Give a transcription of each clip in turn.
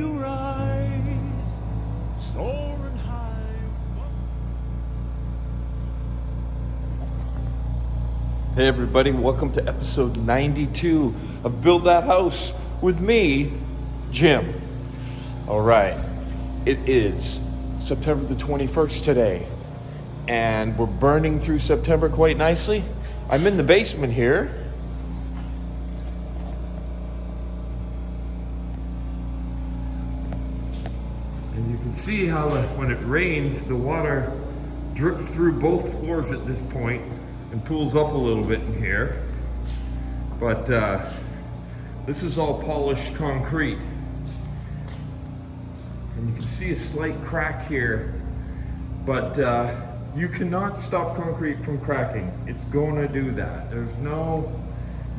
you rise, soaring high. Hey everybody, welcome to episode 92 of Build That House with me, Jim. All right, it is September the 21st today, and we're burning through September quite nicely. I'm in the basement here. And you can see how when it rains, the water drips through both floors at this point and pools up a little bit in here. But this is all polished concrete. And you can see a slight crack here, but you cannot stop concrete from cracking. It's going to do that. There's no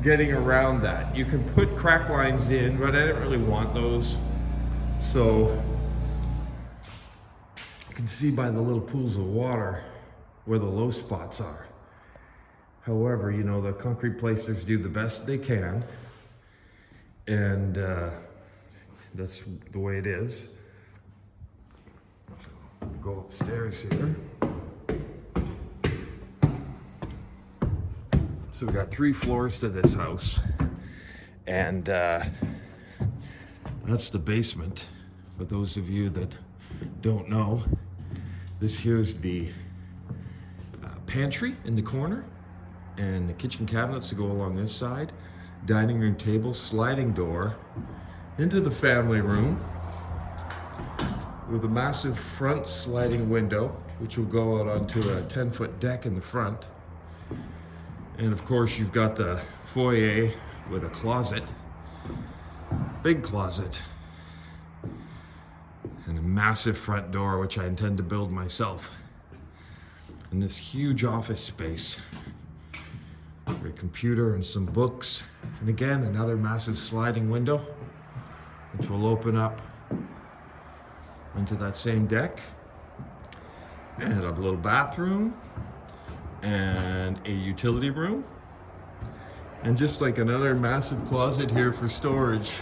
getting around that. You can put crack lines in, but I didn't really want those. So you can see by the little pools of water where the low spots are. However, you know, the concrete placers do the best they can, and that's the way it is. So, go upstairs here. So we got 3 floors to this house, and that's the basement. For those of you that don't know, this here's the pantry in the corner, and the kitchen cabinets that go along this side, dining room table, sliding door into the family room with a massive front sliding window, which will go out onto a 10-foot deck in the front. And of course, you've got the foyer with a closet, big closet, and a massive front door, which I intend to build myself. And this huge office space, a computer and some books. And again, another massive sliding window, which will open up onto that same deck. And a little bathroom and a utility room. And just like another massive closet here for storage.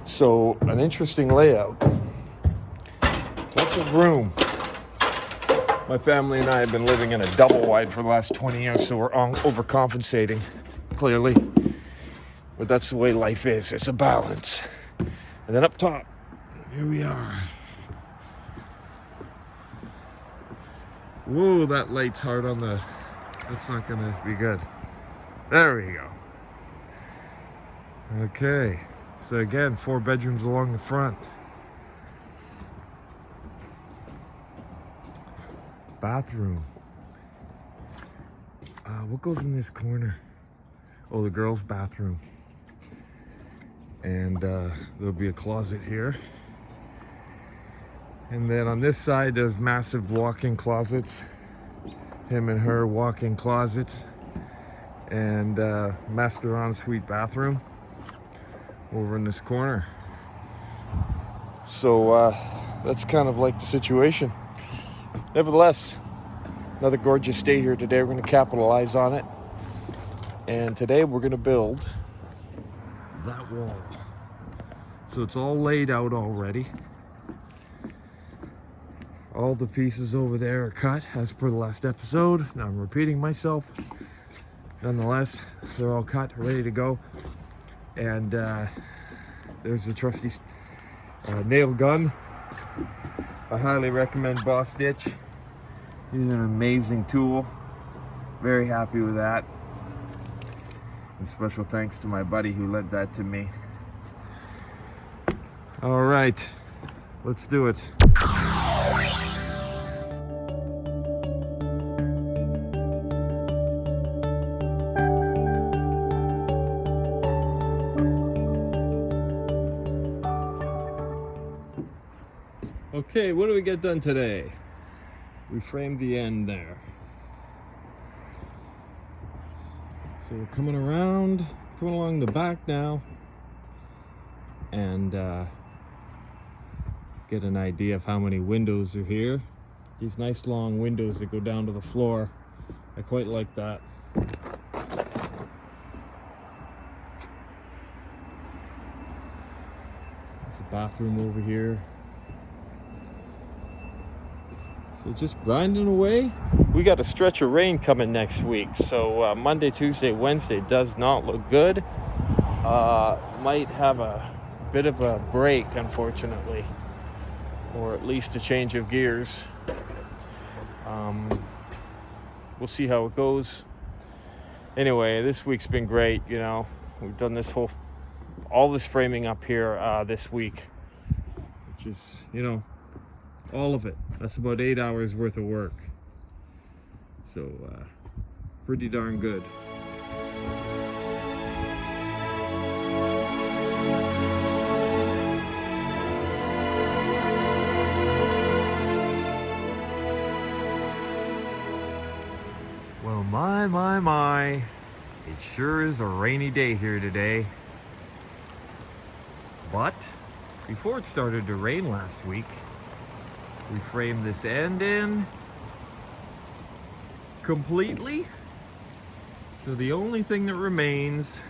So an interesting layout. Lots of room. My family and I have been living in a double wide for the last 20 years, so we're overcompensating, clearly. But that's the way life is. It's a balance. And then up top, here we are. Whoa, that light's hard on the... That's not gonna be good. There we go. Okay. So again, 4 bedrooms along the front. Bathroom. What goes in this corner? Oh, the girls' bathroom. And there'll be a closet here. And then on this side, there's massive walk-in closets. Him and her walk-in closets. And master ensuite bathroom over in this corner. So that's kind of like the situation. Nevertheless, another gorgeous day here today. We're going to capitalize on it. And today we're going to build that wall. So it's all laid out already. All the pieces over there are cut as per the last episode. Now I'm repeating myself. Nonetheless, they're all cut, ready to go. And there's the trusty nail gun. I highly recommend Boss Stitch. He's an amazing tool. Very happy with that. And special thanks to my buddy who lent that to me. All right, let's do it. Okay, what do we get done today? We framed the end there. So we're coming along the back now, and get an idea of how many windows are here. These nice long windows that go down to the floor. I quite like that. There's a bathroom over here. So just grinding away. We got a stretch of rain coming next week. So Monday, Tuesday, Wednesday does not look good. Might have a bit of a break, unfortunately. Or at least a change of gears. We'll see how it goes. Anyway, this week's been great, you know. We've done all this framing up here this week. Which is, you know, all of it. That's about 8 hours worth of work. So, pretty darn good. Well, my. It sure is a rainy day here today. But before it started to rain last week, we framed this end in completely. So the only thing that remains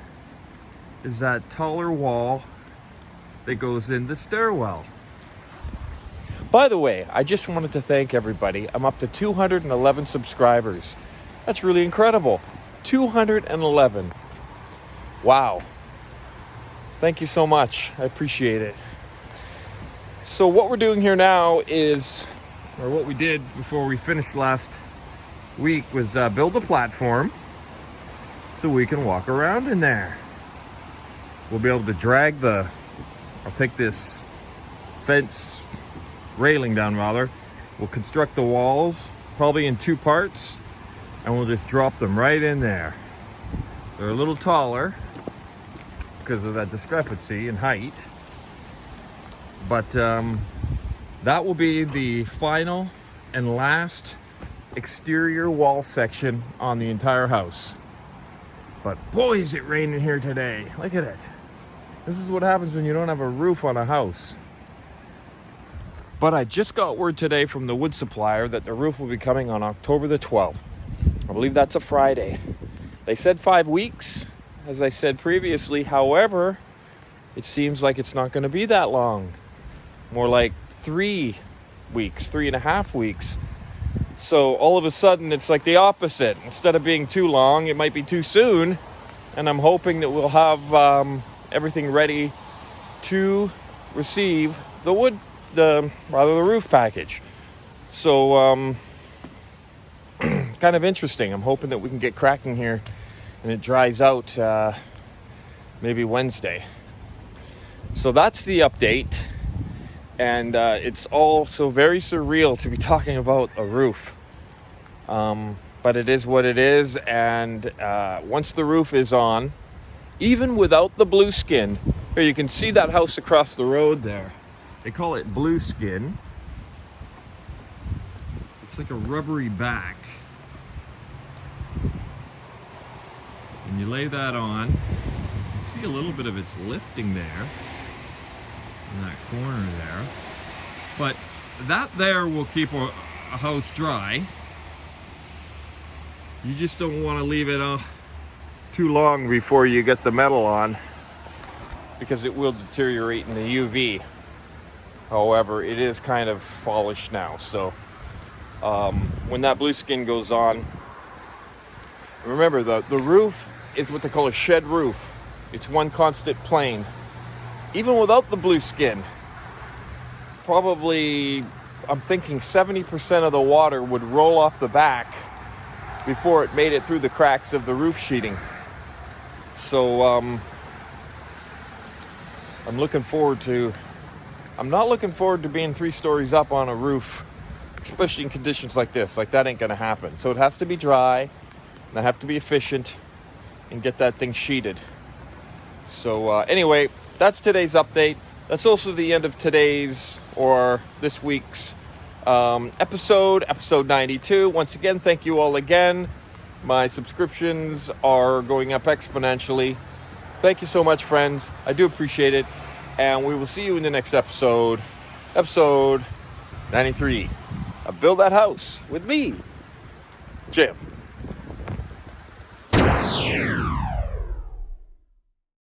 is that taller wall that goes in the stairwell. By the way, I just wanted to thank everybody. I'm up to 211 subscribers. That's really incredible. 211. Wow. Thank you so much. I appreciate it. So what we're doing here now is, or what we did before we finished last week, was build a platform so we can walk around in there. We'll be able to drag I'll take this fence railing down rather. We'll construct the walls probably in 2 parts and we'll just drop them right in there. They're a little taller because of that discrepancy in height. But that will be the final and last exterior wall section on the entire house. But boy, is it raining here today. Look at it. This is what happens when you don't have a roof on a house. But I just got word today from the wood supplier that the roof will be coming on October the 12th. I believe that's a Friday. They said 5 weeks, as I said previously. However, it seems like it's not going to be that long. More like 3 weeks, 3.5 weeks. So all of a sudden, it's like the opposite. Instead of being too long, it might be too soon. And I'm hoping that we'll have everything ready to receive the roof package. So kind of interesting. I'm hoping that we can get cracking here and it dries out maybe Wednesday. So that's the update. And it's all so very surreal to be talking about a roof. But it is what it is. And once the roof is on, even without the blue skin, here you can see that house across the road there. They call it blue skin. It's like a rubbery back. And you lay that on. You can see a little bit of it's lifting there. In that corner there. But that there will keep a house dry. You just don't want to leave it too long before you get the metal on, because it will deteriorate in the UV. However, it is kind of fallish now, so when that blue skin goes on, remember the roof is what they call a shed roof. It's one constant plane. Even without the blue skin, probably, I'm thinking 70% of the water would roll off the back before it made it through the cracks of the roof sheeting. So I'm not looking forward to being 3 stories up on a roof, especially in conditions like this. Like, that ain't gonna happen. So it has to be dry, and I have to be efficient and get that thing sheeted. So anyway, that's today's update. That's also the end of today's, or this week's episode 92. Once again, thank you all again. My subscriptions are going up exponentially. Thank you so much, friends. I do appreciate it. And we will see you in the next episode 93 of Build That House with me, Jim.